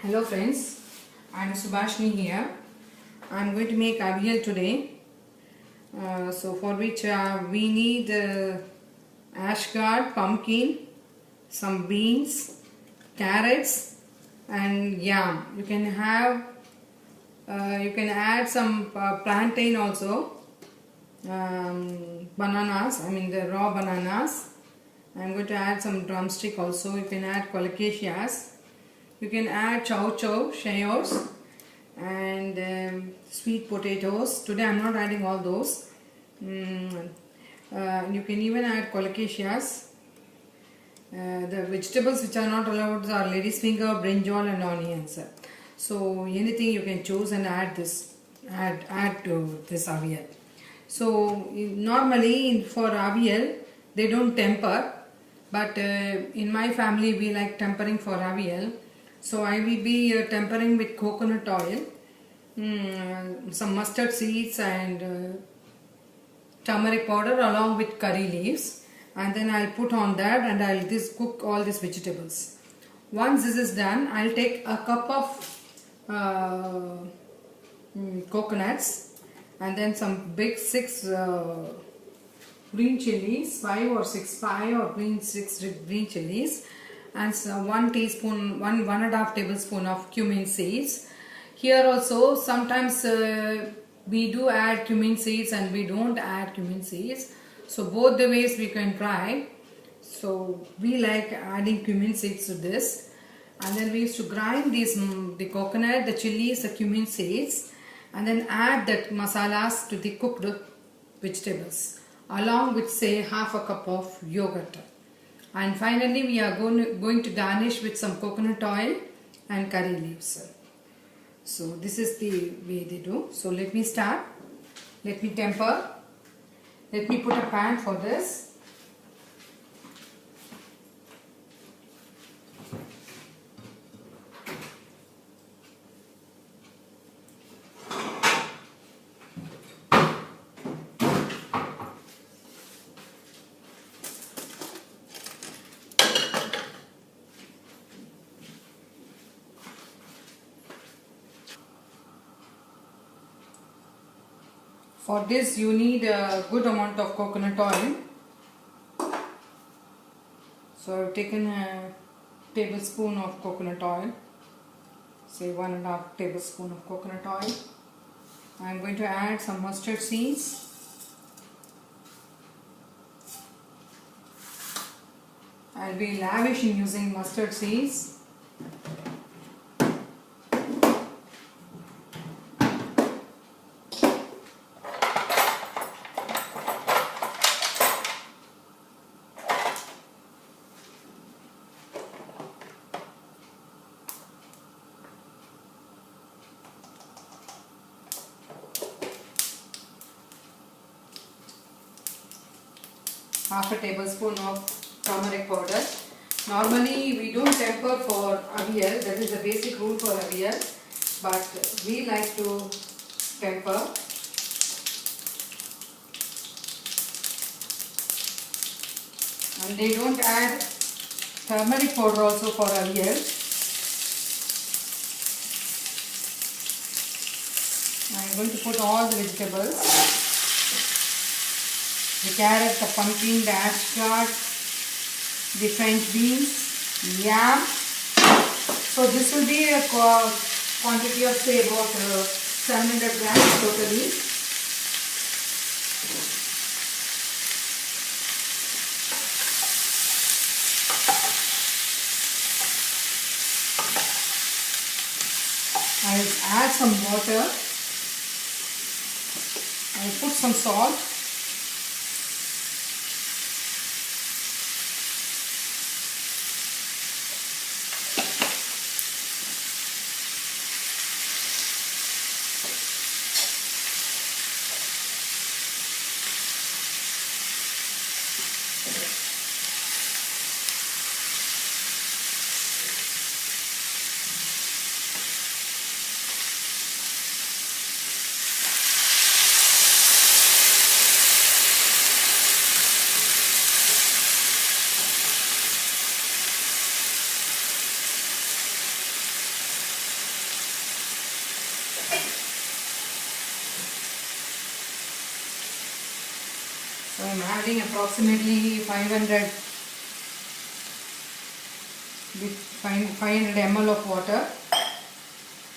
Hello friends, I am Subhashni here. I am going to make avial today. So for which we need ashgard, pumpkin, some beans, carrots and yam. You can add some plantain also, bananas, I mean the raw bananas. I am going to add some drumstick also. You can add colocaceas. You can add chow chow, shallots and sweet potatoes. Today I am not adding all those. You can even add colocaceas. The vegetables which are not allowed are lady's finger, brinjal and onions. So anything you can choose and add to this avial. So normally for avial they don't temper, but in my family we like tempering for avial. So I will be tempering with coconut oil, some mustard seeds and turmeric powder along with curry leaves, and then I'll put on that and I'll cook all these vegetables. Once this is done, I'll take a cup of coconuts and then some big 6 green chilies, 5 or 6 green chilies, and so 1 teaspoon, 1.5 tablespoon of cumin seeds. Here also sometimes we do add cumin seeds and we don't add cumin seeds. So both the ways we can try. So we like adding cumin seeds to this. And then we used to grind the coconut, the chilies, the cumin seeds, and then add that masalas to the cooked vegetables along with say half a cup of yogurt. And finally we are going to garnish with some coconut oil and curry leaves. So this is the way they do. So let me start. Let me temper. Let me put a pan for this. For this you need a good amount of coconut oil. So I have taken a tablespoon of coconut oil, say 1.5 tablespoon of coconut oil. I am going to add some mustard seeds. I will be lavish in using mustard seeds. Half a tablespoon of turmeric powder. Normally we don't temper for avial, that is the basic rule for avial, but we like to temper. And they don't add turmeric powder also for avial. I am going to put all the vegetables. The carrot, the pumpkin, the ashgard, the French beans, yam. So this will be a quantity of say about 700 grams totally. I will add some water. I will put some salt. So I'm adding approximately 500 ml of water.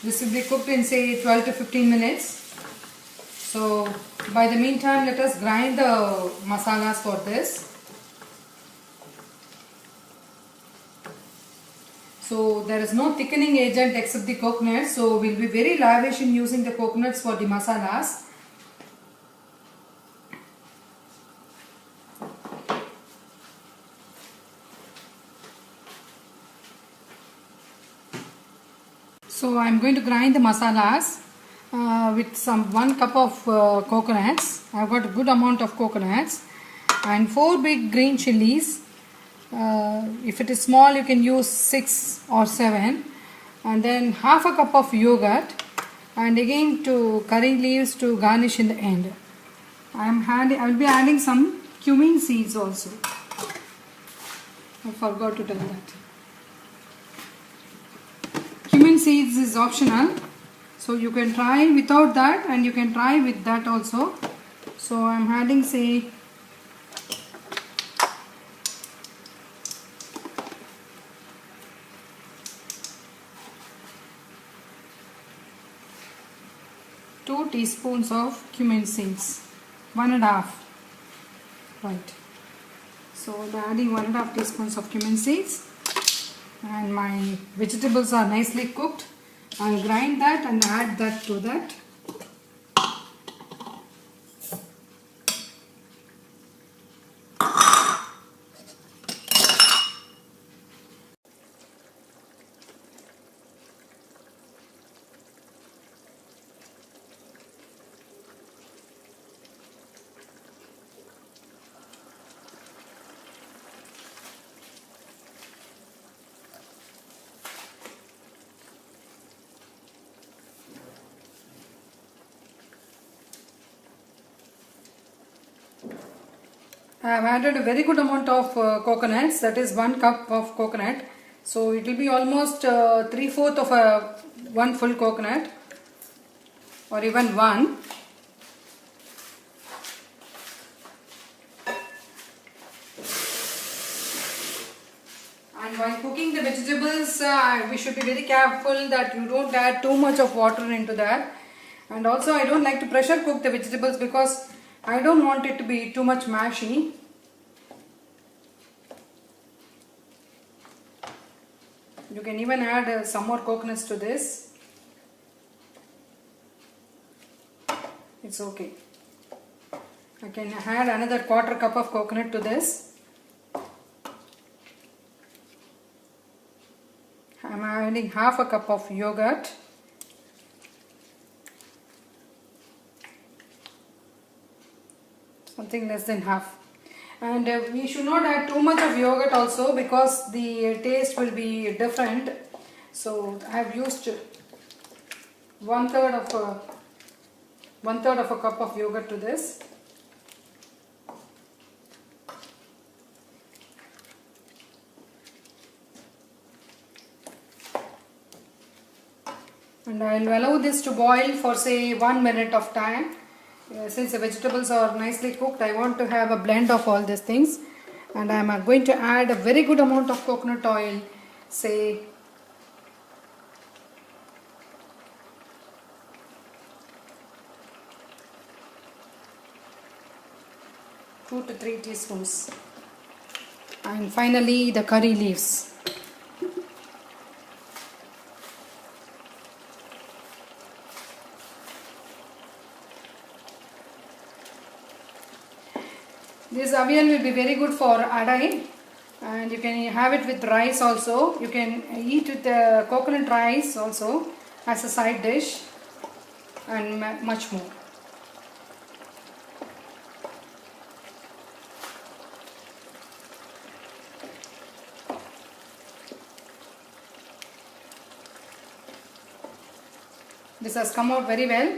This will be cooked in say 12 to 15 minutes. So by the meantime, let us grind the masalas for this. So there is no thickening agent except the coconut. So we'll be very lavish in using the coconuts for the masalas. So I am going to grind the masalas with some 1 cup of coconuts. I have got a good amount of coconuts and 4 big green chilies. If it is small, you can use 6 or 7, and then half a cup of yogurt, and again to curry leaves to garnish in the end. I will be adding some cumin seeds also. I forgot to tell that. Cumin seeds is optional, so you can try without that and you can try with that also. So I am adding say 2 teaspoons of cumin seeds, 1.5, right. So I'm adding 1.5 teaspoons of cumin seeds, and my vegetables are nicely cooked. I'll grind that and add that to that. I have added a very good amount of coconuts, that is 1 cup of coconut. So it will be almost 3/4 of one full coconut, or even one. And while cooking the vegetables, we should be very careful that you don't add too much of water into that. And also I don't like to pressure cook the vegetables because I don't want it to be too much mashy. You can even add some more coconuts to this. It's okay. I can add another 1/4 cup of coconut to this. I'm adding half a cup of yogurt. Something less than half. And we should not add too much of yogurt also because the taste will be different. So I have used 1/3 of a cup of yogurt to this. And I will allow this to boil for say 1 minute of time. Since the vegetables are nicely cooked, I want to have a blend of all these things, and I am going to add a very good amount of coconut oil, say 2 to 3 teaspoons, and finally the curry leaves. This avial will be very good for adai, and you can have it with rice also. You can eat with coconut rice also as a side dish, and much more. This has come out very well.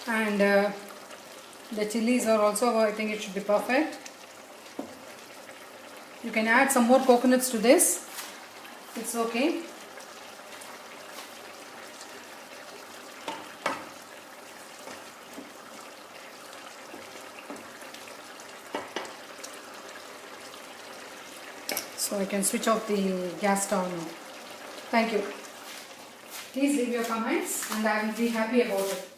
And the chilies are also, I think it should be perfect. You can add some more coconuts to this. It's okay. So I can switch off the gas stove now. Thank you. Please leave your comments and I will be happy about it.